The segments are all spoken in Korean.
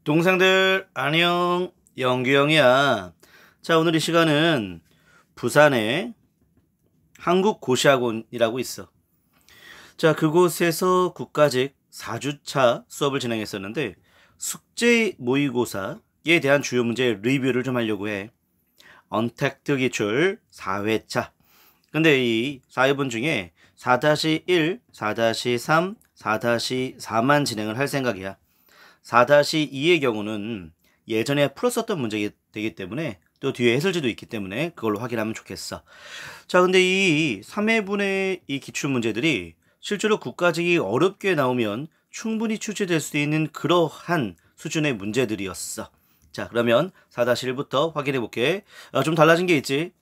동생들 안녕, 영규형이야. 자, 오늘 이 시간은 부산에 한국고시학원이라고 있어. 자, 그곳에서 국가직 4주차 수업을 진행했었는데 숙제 모의고사에 대한 주요 문제 리뷰를 좀 하려고 해. 언택트 기출 4회차. 근데 이 4회분 중에 4-1, 4-3, 4-4만 진행을 할 생각이야. 4-2의 경우는 예전에 풀었었던 문제가 되기 때문에 또 뒤에 해설지도 있기 때문에 그걸로 확인하면 좋겠어. 자, 근데 이 3회분의 이 기출 문제들이 실제로 국가직이 어렵게 나오면 충분히 출제될 수 있는 그러한 수준의 문제들이었어. 자, 그러면 4-1부터 확인해 볼게. 좀 달라진 게 있지.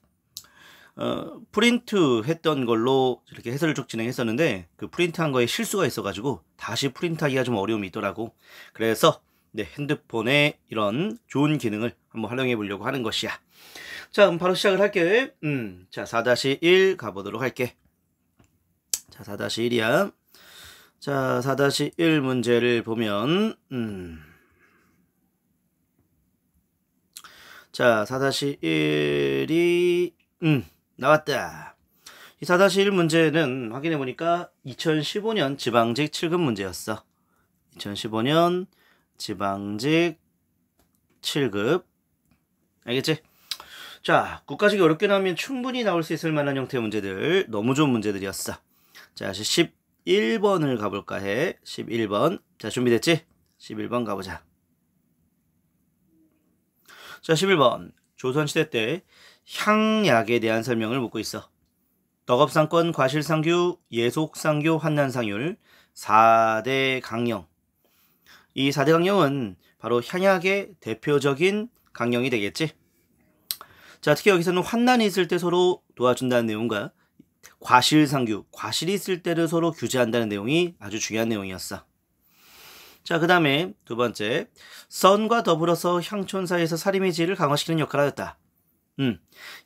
프린트 했던 걸로 이렇게 해설을 쭉 진행했었는데 그 프린트한 거에 실수가 있어가지고 다시 프린트하기가 좀 어려움이 있더라고. 그래서 핸드폰에 이런 좋은 기능을 한번 활용해 보려고 하는 것이야. 자, 그럼 바로 시작을 할게. 자, 4-1 가보도록 할게. 자, 4-1이야. 자, 4-1 문제를 보면 자, 4-1이 나왔다. 이 4-1 문제는 확인해 보니까 2015년 지방직 7급 문제였어. 2015년 지방직 7급. 알겠지? 자, 국가직이 어렵게 나오면 충분히 나올 수 있을 만한 형태의 문제들, 너무 좋은 문제들이었어. 자, 11번을 가볼까 해. 11번. 자, 준비됐지? 11번 가보자. 자, 11번. 조선시대 때 향약에 대한 설명을 묻고 있어. 덕업상권, 과실상규, 예속상교, 환난상률 4대 강령. 이 4대 강령은 바로 향약의 대표적인 강령이 되겠지. 자, 특히 여기서는 환난이 있을 때 서로 도와준다는 내용과 과실상규, 과실이 있을 때를 서로 규제한다는 내용이 아주 중요한 내용이었어. 자, 그 다음에 두 번째, 선과 더불어서 향촌 사이에서 살림의 질을 강화시키는 역할을 하였다.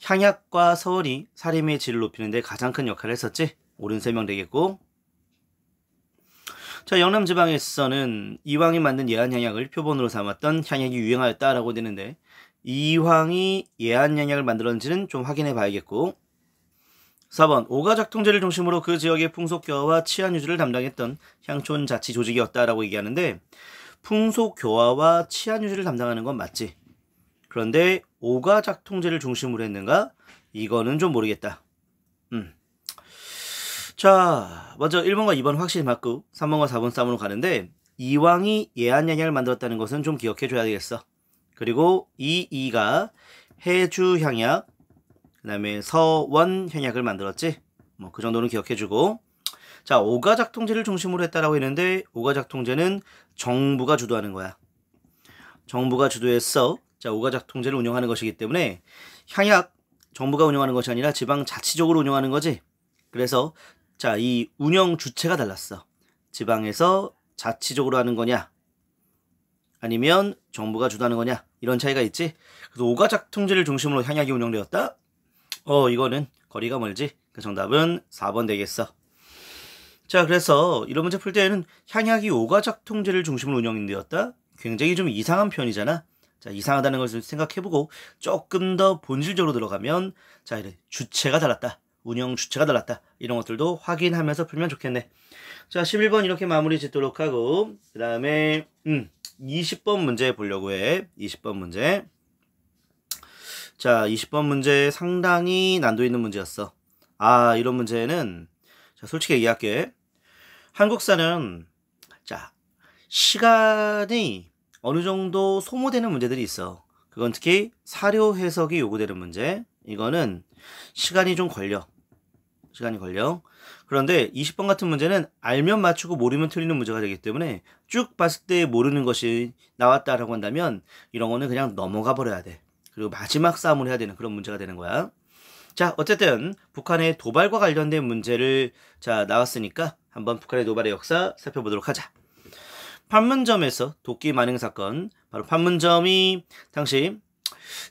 향약과 서원이 살림의 질을 높이는 데 가장 큰 역할을 했었지. 옳은 설명 되겠고. 자, 영남지방에서는 이황이 만든 예한향약을 표본으로 삼았던 향약이 유행하였다라고 되는데 이황이 예한향약을 만들었는지는 좀 확인해 봐야겠고. 4번, 오가작통제를 중심으로 그 지역의 풍속교화와 치안유지를 담당했던 향촌자치조직이었다라고 얘기하는데 풍속교화와 치안유지를 담당하는 건 맞지. 그런데 오가작통제를 중심으로 했는가? 이거는 좀 모르겠다. 자, 먼저 1번과 2번 확실히 맞고 3번과 4번 싸움으로 가는데 이왕이 예한향약을 만들었다는 것은 좀 기억해 줘야 되겠어. 그리고 이가 해주향약, 그 다음에 서원향약을 만들었지. 뭐 그 정도는 기억해 주고. 자, 오가작통제를 중심으로 했다라고 했는데 오가작통제는 정부가 주도하는 거야. 정부가 주도해서 자, 오가작통제를 운영하는 것이기 때문에 향약 정부가 운영하는 것이 아니라 지방자치적으로 운영하는 거지. 그래서 자, 이 운영 주체가 달랐어. 지방에서 자치적으로 하는 거냐 아니면 정부가 주도하는 거냐 이런 차이가 있지. 그래서 오가작통제를 중심으로 향약이 운영되었다. 이거는 거리가 멀지. 그 정답은 4번 되겠어. 자, 그래서 이런 문제 풀 때에는 향약이 오가작통제를 중심으로 운영되었다. 굉장히 좀 이상한 표현이잖아. 자, 이상하다는 것을 생각해보고 조금 더 본질적으로 들어가면 자, 이래 주체가 달랐다. 운영 주체가 달랐다. 이런 것들도 확인하면서 풀면 좋겠네. 자, 11번 이렇게 마무리 짓도록 하고 그 다음에 20번 문제 보려고 해. 20번 문제. 자, 20번 문제 상당히 난도 있는 문제였어. 이런 문제는 자, 솔직히 얘기할게. 한국사는 자, 시간이 어느 정도 소모되는 문제들이 있어. 그건 특히 사료 해석이 요구되는 문제. 이거는 시간이 좀 걸려. 시간이 걸려. 그런데 20번 같은 문제는 알면 맞추고 모르면 틀리는 문제가 되기 때문에 쭉 봤을 때 모르는 것이 나왔다라고 한다면 이런 거는 그냥 넘어가 버려야 돼. 그리고 마지막 싸움을 해야 되는 그런 문제가 되는 거야. 자, 어쨌든 북한의 도발과 관련된 문제를 자 나왔으니까 한번 북한의 도발의 역사 살펴보도록 하자. 판문점에서 도끼 만행 사건. 바로 판문점이 당시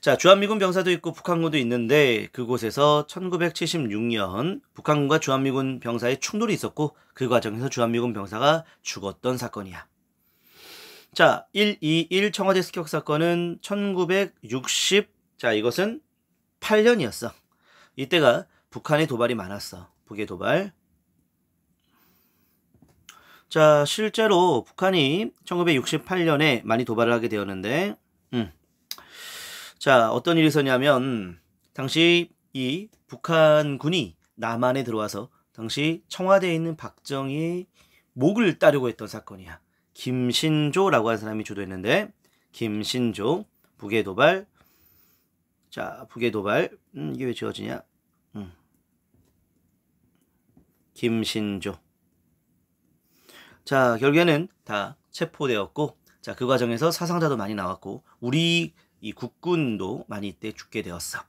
자, 주한미군 병사도 있고 북한군도 있는데 그곳에서 1976년 북한군과 주한미군 병사의 충돌이 있었고 그 과정에서 주한미군 병사가 죽었던 사건이야. 자, 121 청와대 습격 사건은 1960, 자, 이것은 8년이었어. 이때가 북한의 도발이 많았어. 북의 도발. 자, 실제로 북한이 1968년에 많이 도발을 하게 되었는데, 자, 어떤 일이 있었냐면, 당시 이 북한군이 남한에 들어와서 당시 청와대에 있는 박정희의 목을 따려고 했던 사건이야. 김신조라고 하는 사람이 주도했는데, 김신조, 북의 도발. 자, 북의 도발. 이게 왜 지워지냐? 김신조. 자, 결국에는 다 체포되었고, 자, 그 과정에서 사상자도 많이 나왔고, 우리 이 국군도 많이 이때 죽게 되었어.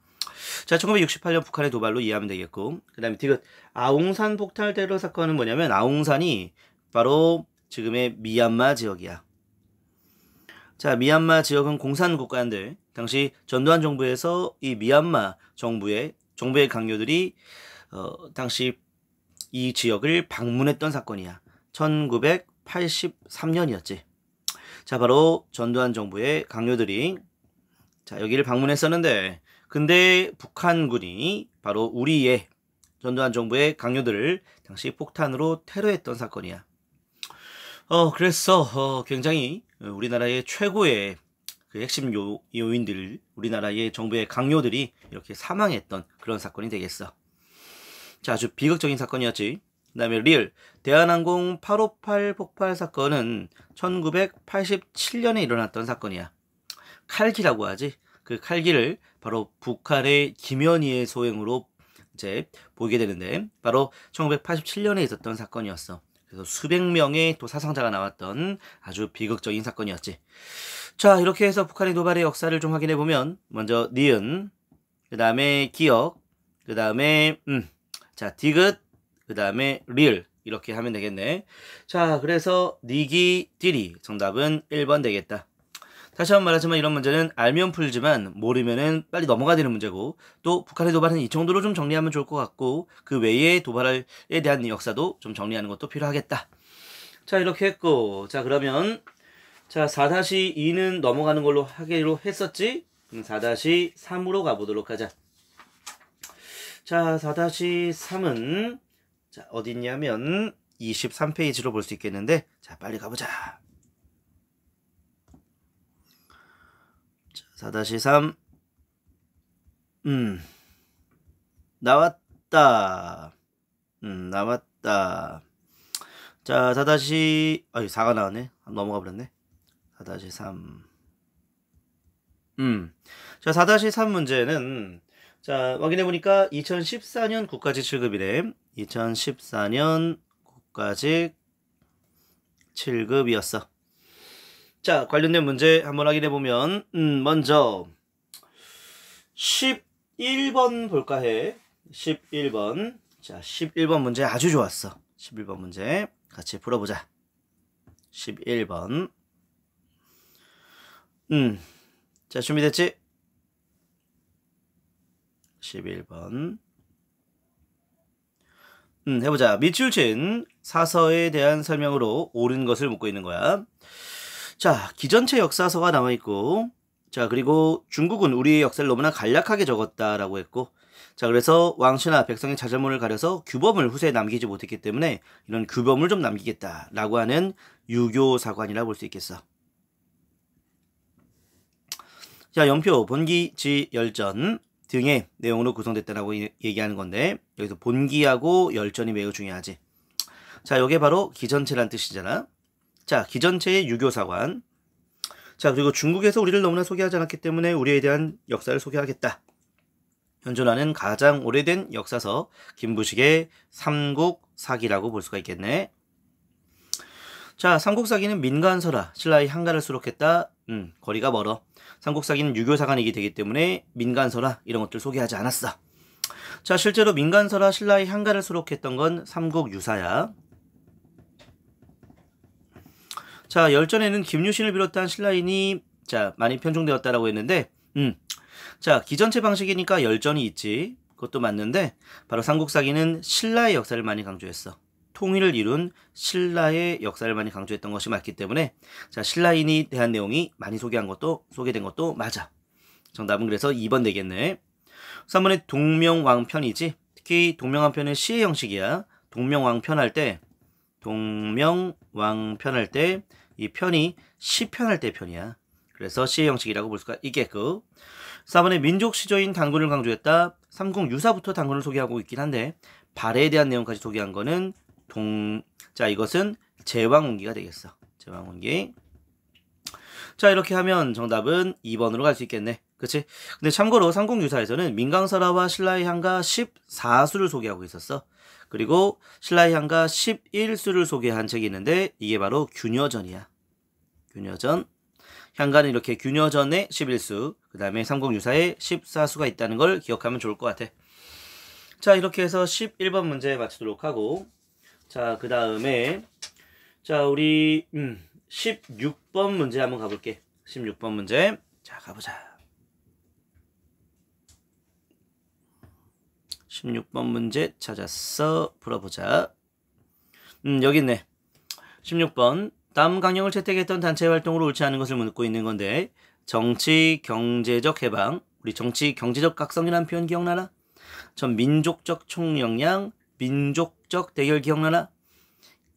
자, 1968년 북한의 도발로 이해하면 되겠고, 그 다음에 디귿 아웅산 폭탄 테러 사건은 뭐냐면, 아웅산이 바로 지금의 미얀마 지역이야. 자, 미얀마 지역은 공산국가인데, 당시 전두환 정부에서 이 미얀마 정부의 강요들이 당시 이 지역을 방문했던 사건이야. 1983년이었지. 자, 바로 전두환 정부의 강요들이 자, 여기를 방문했었는데, 근데 북한군이 바로 우리의 전두환 정부의 강요들을 당시 폭탄으로 테러했던 사건이야. 그래서 굉장히 우리나라의 최고의 그 핵심 요인들, 우리나라의 정부의 강요들이 이렇게 사망했던 그런 사건이 되겠어. 자, 아주 비극적인 사건이었지. 그 다음에 리을 대한항공 858 폭발 사건은 1987년에 일어났던 사건이야. 칼기라고 하지. 그 칼기를 바로 북한의 김현희의 소행으로 이제 보게 되는데, 바로 1987년에 있었던 사건이었어. 그래서 수백 명의 또 사상자가 나왔던 아주 비극적인 사건이었지. 자, 이렇게 해서 북한의 도발의 역사를 좀 확인해 보면, 먼저 니은, 그 다음에 기억, 그 다음에 자, 디귿, 그 다음에 리을, 이렇게 하면 되겠네. 자, 그래서 니기 띠리 정답은 1번 되겠다. 다시 한번 말하지만 이런 문제는 알면 풀지만 모르면은 빨리 넘어가야 되는 문제고, 또 북한의 도발은 이 정도로 좀 정리하면 좋을 것 같고, 그 외의 도발에 대한 역사도 좀 정리하는 것도 필요하겠다. 자, 이렇게 했고, 자, 그러면 자, 4-2는 넘어가는 걸로 하기로 했었지? 4-3으로 가보도록 하자. 자, 4-3은 자, 어디 있냐면 23페이지로 볼 수 있겠는데, 자, 빨리 가보자. 자, 4-3 나왔다. 나왔다. 자, 4-4가 나왔네. 넘어가 버렸네. 4-3 자, 4-3 문제는 자, 확인해보니까 2014년 국가직 7급이래. 2014년 국가직 7급이었어. 자, 관련된 문제 한번 확인해보면, 먼저 11번 볼까 해. 11번. 자, 11번 문제 아주 좋았어. 11번 문제 같이 풀어보자. 11번. 자, 준비됐지? 11번. 해보자. 밑줄 친 사서에 대한 설명으로 옳은 것을 묻고 있는 거야. 자, 기전체 역사서가 나와있고, 자, 그리고 중국은 우리의 역사를 너무나 간략하게 적었다라고 했고, 자, 그래서 왕씨나 백성의 자잘문을 가려서 규범을 후세에 남기지 못했기 때문에 이런 규범을 좀 남기겠다라고 하는 유교사관이라 볼 수 있겠어. 자, 연표, 본기, 지, 열전 등의 내용으로 구성됐다라고 얘기하는 건데, 여기서 본기하고 열전이 매우 중요하지. 자, 이게 바로 기전체란 뜻이잖아. 자, 기전체의 유교사관. 자, 그리고 중국에서 우리를 너무나 소개하지 않았기 때문에 우리에 대한 역사를 소개하겠다. 현존하는 가장 오래된 역사서 김부식의 삼국사기라고 볼 수가 있겠네. 자, 삼국사기는 민간서라. 신라의 한가를 수록했다. 거리가 멀어. 삼국사기는 유교사관이기 되기 때문에 민간서라 이런 것들 소개하지 않았어. 자, 실제로 민간서라 신라의 한가를 수록했던 건 삼국유사야. 자, 열전에는 김유신을 비롯한 신라인이 자 많이 편중되었다라고 했는데, 자, 기전체 방식이니까 열전이 있지. 그것도 맞는데 바로 삼국사기는 신라의 역사를 많이 강조했어. 통일을 이룬 신라의 역사를 많이 강조했던 것이 맞기 때문에 자, 신라인이 대한 내용이 많이 소개된 것도 맞아. 정답은 그래서 2번 되겠네. 3번에 동명왕편이지. 특히 동명왕편은 시의 형식이야. 동명왕편 할 때 이 편이 시편할 때 편이야. 그래서 시의 형식이라고 볼 수가 있겠고. 4번에 민족 시조인 단군을 강조했다. 삼국유사부터 단군을 소개하고 있긴 한데 발해에 대한 내용까지 소개한 거는 자, 이것은 제왕운기가 되겠어. 제왕운기. 자, 이렇게 하면 정답은 2번으로 갈 수 있겠네. 그치? 근데 참고로 삼국유사에서는 민강설화와 신라의 향가 14수를 소개하고 있었어. 그리고 신라의 향가 11수를 소개한 책이 있는데 이게 바로 균여전이야. 균여전. 향가는 이렇게 균여전에 11수, 그 다음에 삼국유사에 14수가 있다는 걸 기억하면 좋을 것 같아. 자, 이렇게 해서 11번 문제 마치도록 하고, 자, 그 다음에 자, 우리 16번 문제 한번 가볼게. 16번 문제. 자, 가보자. 16번 문제 찾았어. 풀어보자. 여기 있네. 16번. 다음 강령을 채택했던 단체 활동으로 옳지 않은 것을 묻고 있는 건데 정치 경제적 해방, 우리 정치 경제적 각성이라는 표현 기억나나? 전 민족적 총역량, 민족적 대결 기억나나?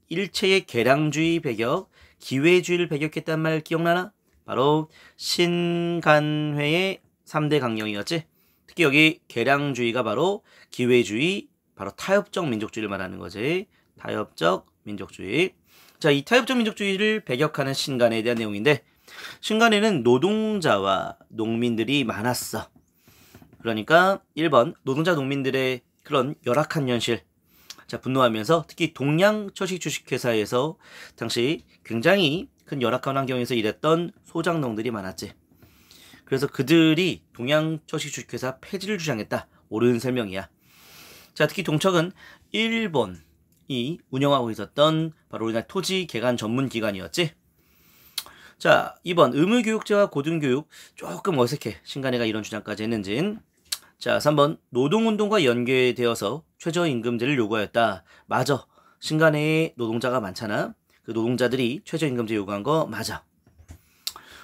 일체의 개량주의 배격, 기회주의를 배격했단 말 기억나나? 바로 신간회의 3대 강령이었지. 특히 여기 개량주의가 바로 기회주의, 바로 타협적 민족주의를 말하는 거지. 타협적 민족주의. 자, 이 타협적 민족주의를 배격하는 신간에 대한 내용인데 신간에는 노동자와 농민들이 많았어. 그러니까 1번 노동자 농민들의 그런 열악한 현실. 자, 분노하면서 특히 동양 처식 주식회사에서 당시 굉장히 큰 열악한 환경에서 일했던 소장농들이 많았지. 그래서 그들이 동양 처식 주식회사 폐지를 주장했다. 옳은 설명이야. 자, 특히 동척은 일본이 운영하고 있었던 바로 우리나라 토지 개간 전문 기관이었지. 자, 2번 의무교육제와 고등교육. 조금 어색해. 신간회가 이런 주장까지 했는진. 자, 3번 노동운동과 연계되어서 최저임금제를 요구하였다. 맞아. 신간회에 노동자가 많잖아. 그 노동자들이 최저임금제 요구한 거 맞아.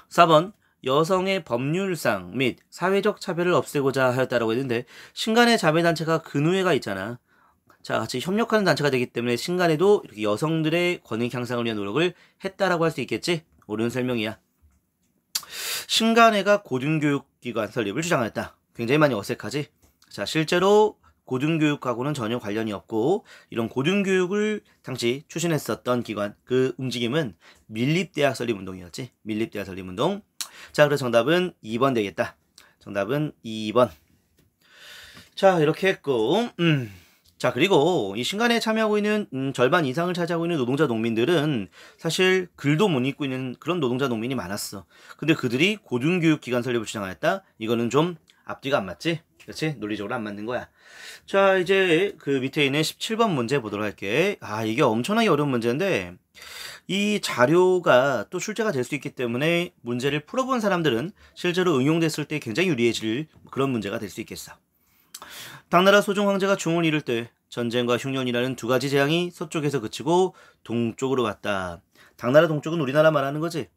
4번 여성의 법률상 및 사회적 차별을 없애고자 하였다라고 했는데 신간회 자매단체가 근우회가 있잖아. 자, 같이 협력하는 단체가 되기 때문에 신간회도 이렇게 여성들의 권익 향상을 위한 노력을 했다라고 할 수 있겠지? 옳은 설명이야. 신간회가 고등교육기관 설립을 주장했다. 굉장히 많이 어색하지? 자, 실제로 고등교육하고는 전혀 관련이 없고 이런 고등교육을 당시 추진했었던 기관, 그 움직임은 밀립대학 설립운동이었지. 밀립대학 설립운동. 자, 그래서 정답은 2번 되겠다. 정답은 2번. 자, 이렇게 했고 자, 그리고 이 신간회에 참여하고 있는 절반 이상을 차지하고 있는 노동자 농민들은 사실 글도 못 읽고 있는 그런 노동자 농민이 많았어. 근데 그들이 고등교육기관 설립을 주장하였다? 이거는 좀 앞뒤가 안 맞지? 그렇지? 논리적으로 안 맞는 거야. 자, 이제 그 밑에 있는 17번 문제 보도록 할게. 아, 이게 엄청나게 어려운 문제인데 이 자료가 또 출제가 될 수 있기 때문에 문제를 풀어본 사람들은 실제로 응용됐을 때 굉장히 유리해질 그런 문제가 될 수 있겠어. 당나라 소종 황제가 중을 이룰 때 전쟁과 흉년이라는 두 가지 재앙이 서쪽에서 그치고 동쪽으로 왔다. 당나라 동쪽은 우리나라 말하는 거지.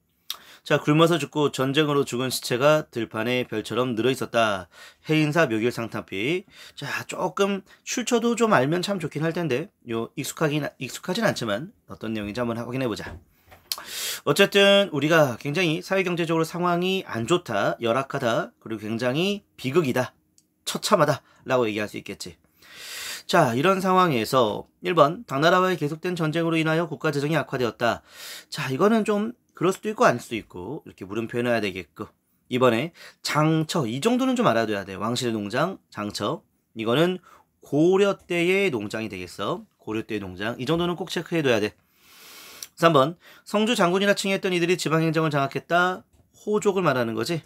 자, 굶어서 죽고 전쟁으로 죽은 시체가 들판에 별처럼 늘어 있었다. 해인사 묘길 상탄피. 자, 조금 출처도 좀 알면 참 좋긴 할 텐데 익숙하진 않지만 어떤 내용인지 한번 확인해 보자. 어쨌든 우리가 굉장히 사회경제적으로 상황이 안 좋다, 열악하다, 그리고 굉장히 비극이다, 처참하다 라고 얘기할 수 있겠지. 자, 이런 상황에서 1번 당나라와의 계속된 전쟁으로 인하여 국가 재정이 악화되었다. 자, 이거는 좀 그럴 수도 있고 아닐 수도 있고 이렇게 물음표해놔야 되겠고. 이번에 장처, 이 정도는 좀 알아둬야 돼. 왕실의 농장, 장처. 이거는 고려 때의 농장이 되겠어. 고려 때의 농장. 이 정도는 꼭 체크해둬야 돼. 3번 성주 장군이라 칭했던 이들이 지방행정을 장악했다. 호족을 말하는 거지.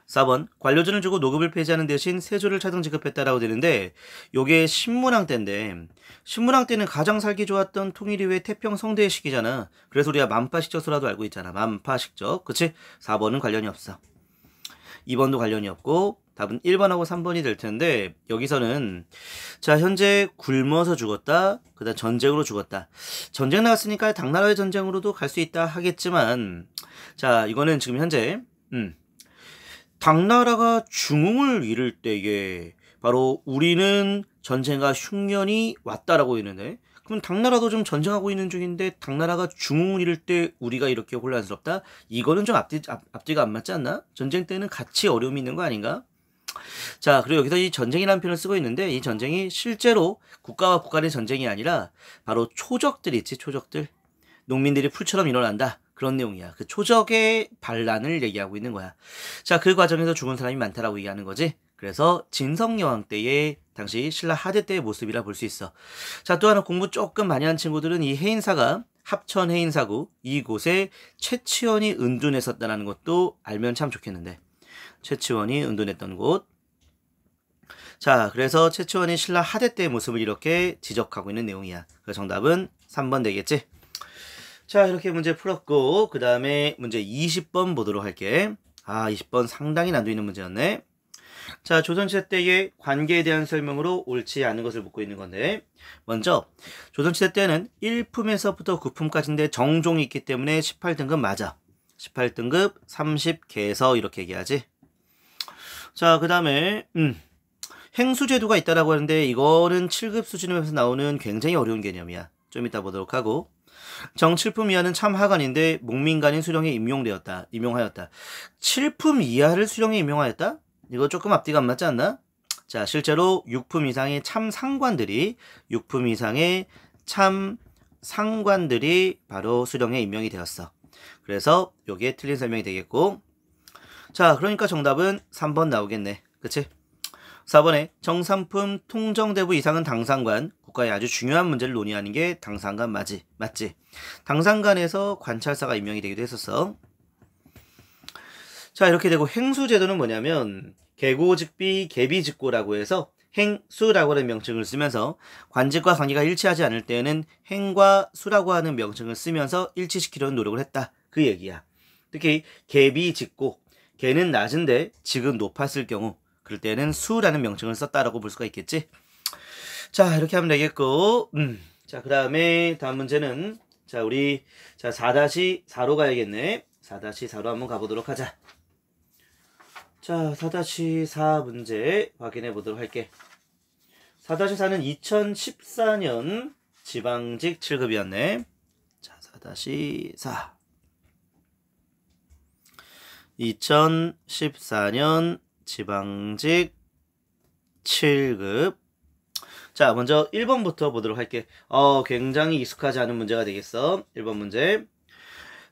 4번 관료전을 주고 노급을 폐지하는 대신 세조를 차등 지급했다라고 되는데 요게 신문왕 때인데 신문왕 때는 가장 살기 좋았던 통일 이후의 태평 성대의 시기잖아. 그래서 우리가 만파식적소라도 알고 있잖아. 만파식적. 그치? 4번은 관련이 없어. 2번도 관련이 없고 답은 1번하고 3번이 될 텐데 여기서는 자 현재 굶어서 죽었다. 그다음 전쟁으로 죽었다. 전쟁 나갔으니까 당나라의 전쟁으로도 갈 수 있다 하겠지만 자 이거는 지금 현재 당나라가 중흥을 이룰 때에 바로 우리는 전쟁과 흉년이 왔다라고 했는데 그럼 당나라도 좀 전쟁하고 있는 중인데 당나라가 중흥을 이룰 때 우리가 이렇게 혼란스럽다? 이거는 좀 앞뒤가 안 맞지 않나? 전쟁 때는 같이 어려움이 있는 거 아닌가? 자, 그리고 여기서 이 전쟁이라는 표현을 쓰고 있는데 이 전쟁이 실제로 국가와 국가 간의 전쟁이 아니라 바로 초적들 있지, 초적들. 농민들이 풀처럼 일어난다. 그런 내용이야. 그 초적의 반란을 얘기하고 있는 거야. 자, 그 과정에서 죽은 사람이 많다라고 얘기하는 거지. 그래서 진성여왕 때의 당시 신라 하대 때의 모습이라 볼 수 있어. 자, 또 하나 공부 조금 많이 한 친구들은 이 해인사가 합천 해인사고 이곳에 최치원이 은둔했었다는 것도 알면 참 좋겠는데. 최치원이 은둔했던 곳. 자, 그래서 최치원이 신라 하대 때의 모습을 이렇게 지적하고 있는 내용이야. 그 정답은 3번 되겠지? 자, 이렇게 문제 풀었고 그 다음에 문제 20번 보도록 할게. 20번 상당히 난도 있는 문제였네. 자, 조선시대 때의 관계에 대한 설명으로 옳지 않은 것을 묻고 있는 건데 먼저 조선시대 때는 1품에서부터 9품까지인데 정종이 있기 때문에 18등급 맞아. 18등급 30개서 이렇게 얘기하지. 자, 그 다음에 행수제도가 있다라고 하는데 이거는 7급 수준에서 나오는 굉장히 어려운 개념이야. 좀 이따 보도록 하고 정칠품 이하는 참 하관인데 목민간인 수령에 임용하였다. 7품 이하를 수령에 임용하였다? 이거 조금 앞뒤가 안 맞지 않나? 자, 실제로 6품 이상의 참 상관들이 바로 수령에 임명이 되었어. 그래서 여기에 틀린 설명이 되겠고 자, 그러니까 정답은 3번 나오겠네. 그치? 4번에 정삼품 통정대부 이상은 당상관, 국가의 아주 중요한 문제를 논의하는 게 당상관 맞지? 당상관에서 관찰사가 임명이 되기도 했었어. 자, 이렇게 되고 행수제도는 뭐냐면 계고직비 계비직고라고 해서 행수라고 하는 명칭을 쓰면서 관직과 관계가 일치하지 않을 때에는 행과 수라고 하는 명칭을 쓰면서 일치시키려는 노력을 했다. 그 얘기야. 특히 계비직고, 계는 낮은데 직은 높았을 경우 그럴 때는 수라는 명칭을 썼다라고 볼 수가 있겠지. 자, 이렇게 하면 되겠고 자, 그 다음에 다음 문제는 자, 우리 4-4로 가야겠네. 4-4로 한번 가보도록 하자. 자, 4-4 문제 확인해 보도록 할게. 4-4는 2014년 지방직 7급이었네. 자, 4-4 2014년 지방직 7급. 자, 먼저 1번부터 보도록 할게. 굉장히 익숙하지 않은 문제가 되겠어. 1번 문제.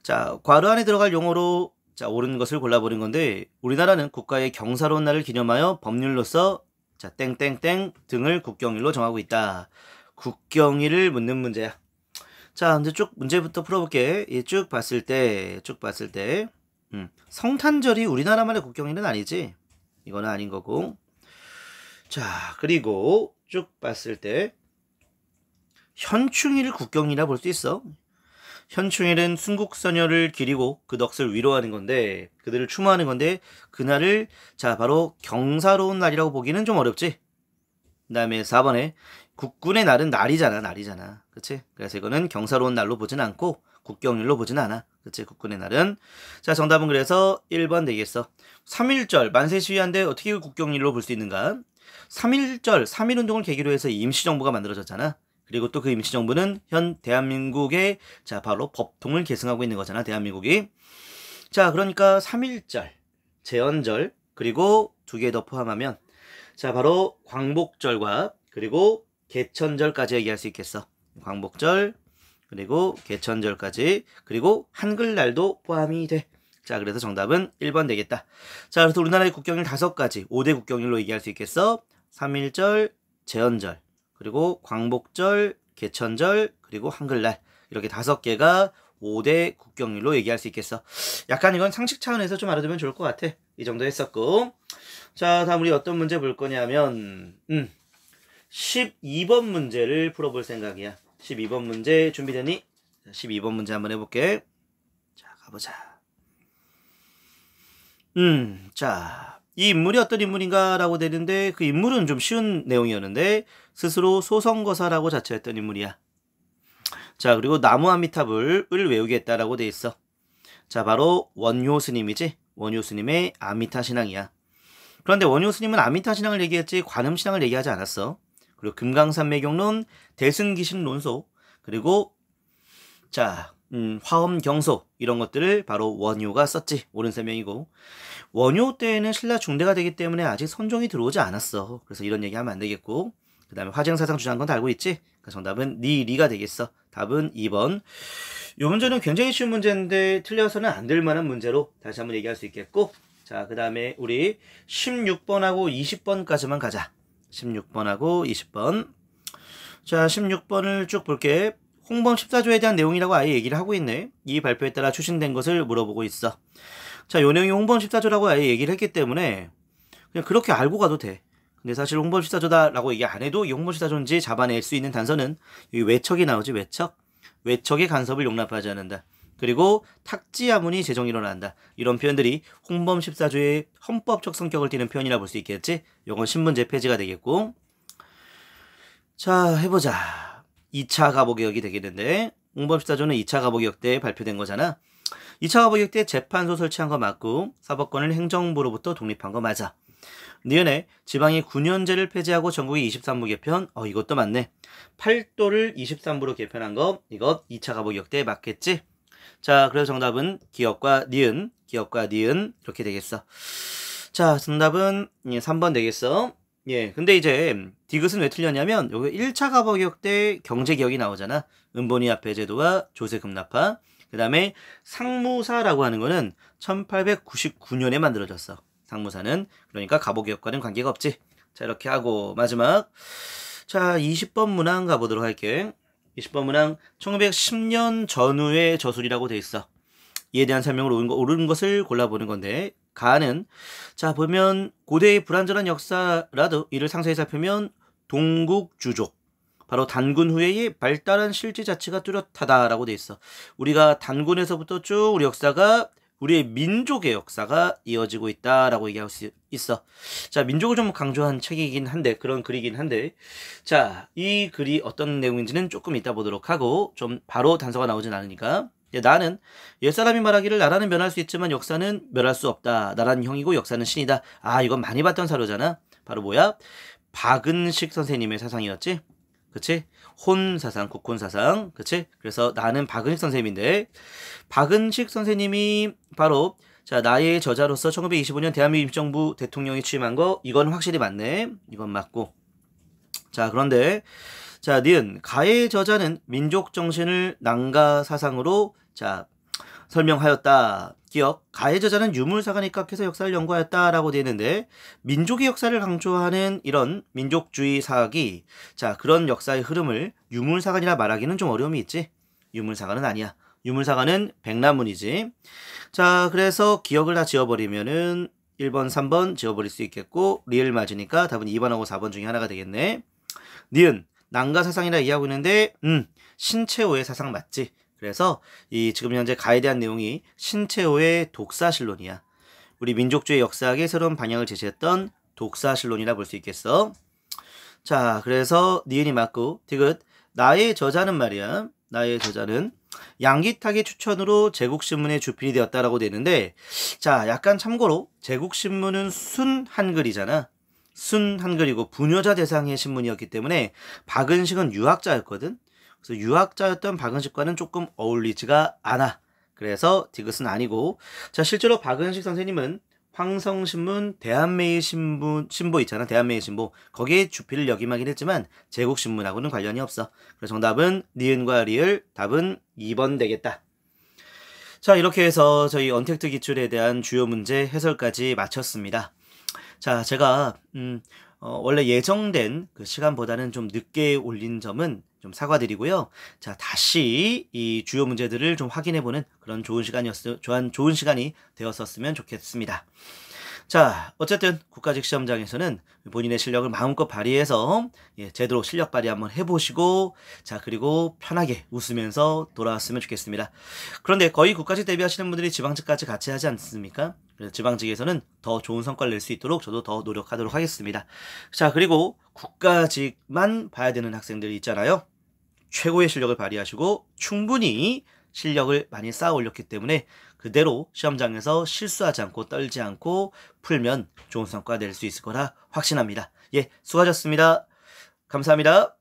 자, 괄호 안에 들어갈 용어로 자, 옳은 것을 골라버린 건데 우리나라는 국가의 경사로운 날을 기념하여 법률로서 자, 땡땡땡 등을 국경일로 정하고 있다. 국경일을 묻는 문제야. 자, 이제 쭉 문제부터 풀어볼게. 쭉 봤을 때 성탄절이 우리나라만의 국경일은 아니지. 이거는 아닌 거고. 자, 그리고 쭉 봤을 때 현충일을 국경이라 볼 수 있어. 현충일은 순국선열을 기리고 그 넋을 위로하는 건데 그들을 추모하는 건데 그날을 자 바로 경사로운 날이라고 보기는 좀 어렵지. 그 다음에 4번에 국군의 날은 날이잖아. 그치? 그래서 이거는 경사로운 날로 보진 않고 국경일로 보진 않아. 그치? 국군의 날은. 자, 정답은 그래서 1번 되겠어. 3.1절 만세 시위한데 어떻게 국경일로 볼 수 있는가? 3.1절 3.1운동을 계기로 해서 임시정부가 만들어졌잖아. 그리고 또 그 임시정부는 현 대한민국의 자 바로 법통을 계승하고 있는 거잖아. 대한민국이. 자, 그러니까 3.1절 제헌절 그리고 두 개 더 포함하면 자 바로 광복절과 그리고 개천절까지 얘기할 수 있겠어. 광복절 그리고 개천절까지 그리고 한글날도 포함이 돼. 자, 그래서 정답은 1번 되겠다. 자, 그래서 우리나라의 국경일 5가지 5대 국경일로 얘기할 수 있겠어. 3.1절 제헌절 그리고 광복절, 개천절, 그리고 한글날 이렇게 5개가 5대 국경일로 얘기할 수 있겠어. 약간 이건 상식 차원에서 좀 알아두면 좋을 것 같아. 이 정도 했었고 자, 다음 우리 어떤 문제 볼 거냐면 12번 문제를 풀어볼 생각이야. 12번 문제 준비되니? 12번 문제 한번 해볼게. 자, 가보자. 자, 이 인물이 어떤 인물인가라고 되는데 그 인물은 좀 쉬운 내용이었는데 스스로 소성거사라고 자처했던 인물이야. 자, 그리고 나무 아미타불을 외우겠다라고 돼 있어. 자, 바로 원효 스님이지. 원효 스님의 아미타 신앙이야. 그런데 원효 스님은 아미타 신앙을 얘기했지 관음 신앙을 얘기하지 않았어. 그리고 금강산매경론, 대승기신 논소, 그리고 자, 화엄경소 이런 것들을 바로 원효가 썼지. 옳은 설명이고 원효 때에는 신라 중대가 되기 때문에 아직 선종이 들어오지 않았어. 그래서 이런 얘기하면 안 되겠고 그 다음에 화쟁사상 주장한 건 다 알고 있지? 그러니까 정답은 니리가 되겠어. 답은 2번. 이 문제는 굉장히 쉬운 문제인데 틀려서는 안 될 만한 문제로 다시 한번 얘기할 수 있겠고 자, 그 다음에 우리 16번하고 20번까지만 가자. 16번하고 20번. 자, 16번을 쭉 볼게. 홍범 14조에 대한 내용이라고 아예 얘기를 하고 있네. 이 발표에 따라 추진된 것을 물어보고 있어. 자, 요 내용이 홍범 14조라고 아예 얘기를 했기 때문에 그냥 그렇게 알고 가도 돼. 근데 사실 홍범 14조다라고 얘기 안 해도 이 홍범 14조인지 잡아낼 수 있는 단서는 여기 외척이 나오지. 외척의 간섭을 용납하지 않는다. 그리고 탁지아문이 제정이 일어난다. 이런 표현들이 홍범 14조의 헌법적 성격을 띠는 표현이라 볼 수 있겠지. 요건 신문제 폐지가 되겠고 자, 해보자. 2차 가보개혁이 되겠는데 홍범 14조는 2차 가보개혁 때 발표된 거잖아. 2차 가보개혁 때 재판소 설치한 거 맞고 사법권을 행정부로부터 독립한 거 맞아. 니은에 지방의 9년제를 폐지하고 전국이 23부 개편. 이것도 맞네. 8도를 23부로 개편한 거 이것 2차 가보개혁 때 맞겠지. 자, 그래서 정답은 기역과 니은 이렇게 되겠어. 자, 정답은 3번 되겠어. 예, 근데 이제 디귿은 왜 틀렸냐면 여기 1차 가보개혁 때 경제개혁이 나오잖아. 은본위 화폐 제도와 조세 급납화. 그 다음에 상무사라고 하는 거는 1899년에 만들어졌어. 상무사는. 그러니까 가보개혁과는 관계가 없지. 자, 이렇게 하고 마지막 자, 20번 문항 가보도록 할게. 20번 문항 1910년 전후의 저술이라고 돼 있어. 이에 대한 설명을 옳은 것을 골라보는 건데 가는 자, 보면 고대의 불완전한 역사라도 이를 상세히 살피면 동국주족 바로 단군 후에의 발달한 실제 자체가 뚜렷하다라고 돼 있어. 우리가 단군에서부터 쭉 우리 역사가 우리의 민족의 역사가 이어지고 있다라고 얘기할 수 있어. 자, 민족을 좀 강조한 책이긴 한데 그런 글이긴 한데 자, 이 글이 어떤 내용인지는 조금 이따 보도록 하고 좀 바로 단서가 나오진 않으니까 나는 옛사람이 말하기를 나라는 멸할 수 있지만 역사는 멸할 수 없다. 나라는 형이고 역사는 신이다. 아, 이건 많이 봤던 사료잖아. 바로 뭐야? 박은식 선생님의 사상이었지. 그치? 혼사상, 국혼사상. 그치? 그래서 나는 박은식 선생님인데 박은식 선생님이 바로 자, 나의 저자로서 1925년 대한민국 임시정부 대통령이 취임한 거 이건 확실히 맞네. 이건 맞고 자, 그런데 자, 니은 가의 저자는 민족 정신을 난가 사상으로 자, 설명하였다. 기억. 가의 저자는 유물사관에 입각해서 역사를 연구하였다라고 되어 있는데 민족의 역사를 강조하는 이런 민족주의 사학이 자, 그런 역사의 흐름을 유물사관이라 말하기는 좀 어려움이 있지. 유물사관은 아니야. 유물사관은 백남문이지. 자, 그래서 기억을 다 지워버리면은 1번, 3번 지워버릴 수 있겠고 리을 맞으니까 답은 2번하고 4번 중에 하나가 되겠네. 니은 난가 사상이라 얘기하고 있는데 신채호의 사상 맞지? 그래서 이 지금 현재 가에 대한 내용이 신채호의 독사실론이야. 우리 민족주의 역사학의 새로운 방향을 제시했던 독사실론이라 볼 수 있겠어. 자, 그래서 니은이 맞고 디귿 나의 저자는 말이야. 나의 저자는 양기탁의 추천으로 제국신문의 주필이 되었다라고 되는데 자, 약간 참고로 제국신문은 순 한글이잖아. 순 한글이고 부녀자 대상의 신문이었기 때문에 박은식은 유학자였거든. 그래서 유학자였던 박은식과는 조금 어울리지가 않아. 그래서 디귿은 아니고 자, 실제로 박은식 선생님은 황성신문, 대한매일신보 있잖아. 대한매일신보 거기에 주필을 역임하긴 했지만 제국신문하고는 관련이 없어. 그래서 정답은 니은과 리을 답은 2번 되겠다. 자, 이렇게 해서 저희 언택트 기출에 대한 주요 문제 해설까지 마쳤습니다. 자, 제가 원래 예정된 그 시간보다는 좀 늦게 올린 점은 좀 사과드리고요. 자, 다시 이 주요 문제들을 좀 확인해보는 그런 좋은 시간이 되었었으면 좋겠습니다. 자, 어쨌든 국가직 시험장에서는 본인의 실력을 마음껏 발휘해서 제대로 실력 발휘 한번 해보시고 자, 그리고 편하게 웃으면서 돌아왔으면 좋겠습니다. 그런데 거의 국가직 대비하시는 분들이 지방직까지 같이 하지 않습니까? 그래서 지방직에서는 더 좋은 성과를 낼 수 있도록 저도 더 노력하도록 하겠습니다. 자, 그리고 국가직만 봐야 되는 학생들이 있잖아요. 최고의 실력을 발휘하시고 충분히 실력을 많이 쌓아 올렸기 때문에 그대로 시험장에서 실수하지 않고 떨지 않고 풀면 좋은 성과 낼 수 있을 거라 확신합니다. 예, 수고하셨습니다. 감사합니다.